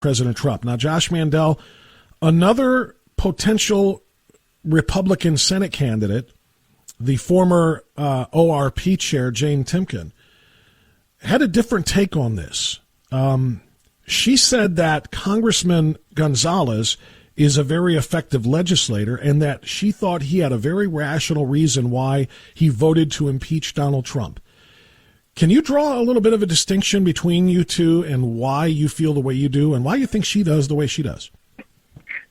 President Trump. Now, Josh Mandel, another potential Republican Senate candidate, the former ORP chair, Jane Timken, had a different take on this. She said that Congressman Gonzalez is a very effective legislator and that she thought he had a very rational reason why he voted to impeach Donald Trump. Can you draw a little bit of a distinction between you two and why you feel the way you do and why you think she does the way she does?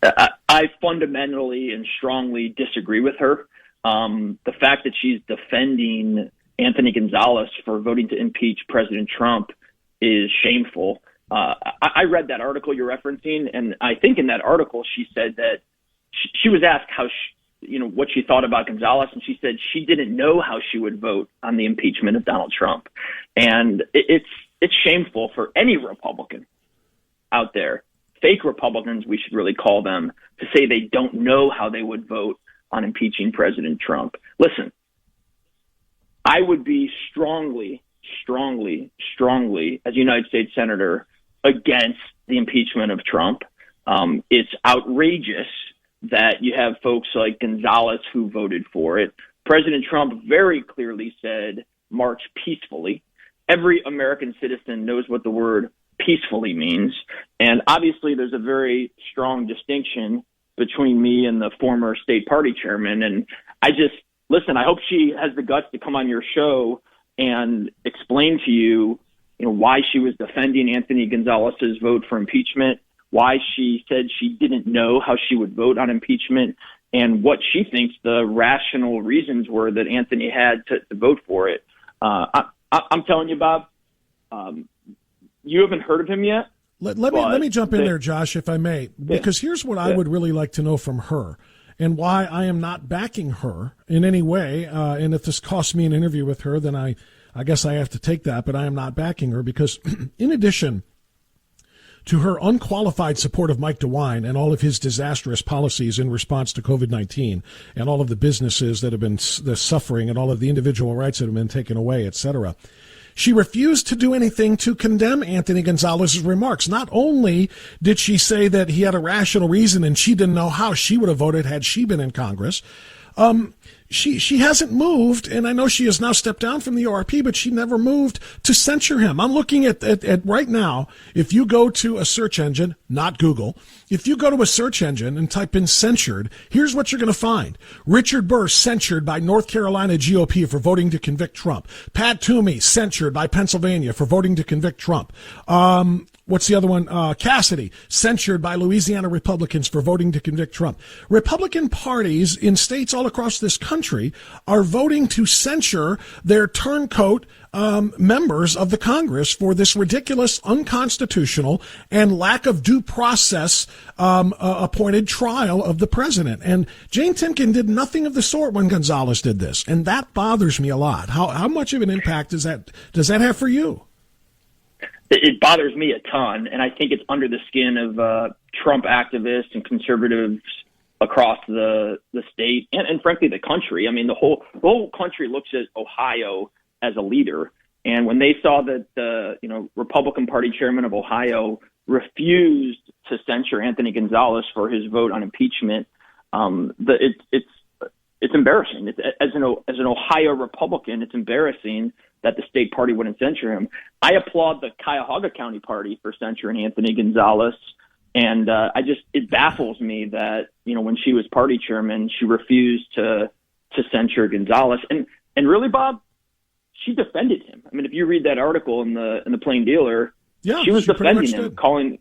I fundamentally and strongly disagree with her. The fact that she's defending Anthony Gonzalez for voting to impeach President Trump is shameful. I read that article you're referencing, and I think in that article she said that she was asked how what she thought about Gonzalez, and she said she didn't know how she would vote on the impeachment of Donald Trump. And it's shameful for any Republican out there, fake Republicans we should really call them, to say they don't know how they would vote on impeaching President Trump. Listen, I would be strongly, as a United States Senator, against the impeachment of Trump. It's outrageous that you have folks like Gonzalez who voted for it. President Trump very clearly said, march peacefully. Every American citizen knows what the word peacefully means. And obviously there's a very strong distinction between me and the former state party chairman. And I hope she has the guts to come on your show and explain to you, why she was defending Anthony Gonzalez's vote for impeachment, why she said she didn't know how she would vote on impeachment, and what she thinks the rational reasons were that Anthony had to vote for it. I'm telling you, Bob, you haven't heard of him yet. Let me jump in there, Josh, if I may, because here's what I would really like to know from her and why I am not backing her in any way. And if this costs me an interview with her, then I guess I have to take that, but I am not backing her because in addition to her unqualified support of Mike DeWine and all of his disastrous policies in response to COVID-19 and all of the businesses that have been suffering and all of the individual rights that have been taken away, et cetera, she refused to do anything to condemn Anthony Gonzalez's remarks. Not only did she say that he had a rational reason and she didn't know how she would have voted had she been in Congress, she hasn't moved, and I know she has now stepped down from the ORP, but she never moved to censure him. I'm looking at right now, if you go to a search engine, not Google, if you go to a search engine and type in censured, here's what you're going to find. Richard Burr censured by North Carolina GOP for voting to convict Trump. Pat Toomey censured by Pennsylvania for voting to convict Trump. What's the other one? Cassidy, censured by Louisiana Republicans for voting to convict Trump. Republican parties in states all across this country are voting to censure their turncoat members of the Congress for this ridiculous, unconstitutional, and lack of due process appointed trial of the president. And Jane Timken did nothing of the sort when Gonzalez did this, and that bothers me a lot. How much of an impact does that have for you? It bothers me a ton, and I think it's under the skin of Trump activists and conservatives across the state and frankly the country. I mean, the whole country looks at Ohio as a leader, and when they saw that the Republican Party chairman of Ohio refused to censure Anthony Gonzalez for his vote on impeachment, it's embarrassing. As an Ohio Republican, it's embarrassing that the state party wouldn't censure him. I applaud the Cuyahoga County Party for censuring Anthony Gonzalez, and it baffles me that when she was party chairman, she refused to censure Gonzalez. And really, Bob, she defended him. I mean, if you read that article in the Plain Dealer, she was defending him, calling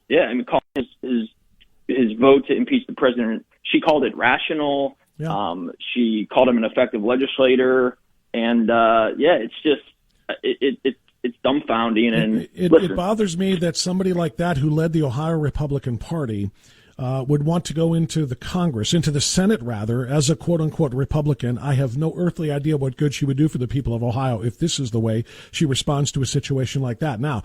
his vote to impeach the president. She called it rational. Yeah. She called him an effective legislator. And it's just it's dumbfounding, and it bothers me that somebody like that who led the Ohio Republican Party would want to go into the Senate rather, as a quote unquote Republican. I have no earthly idea what good she would do for the people of Ohio if this is the way she responds to a situation like that. Now,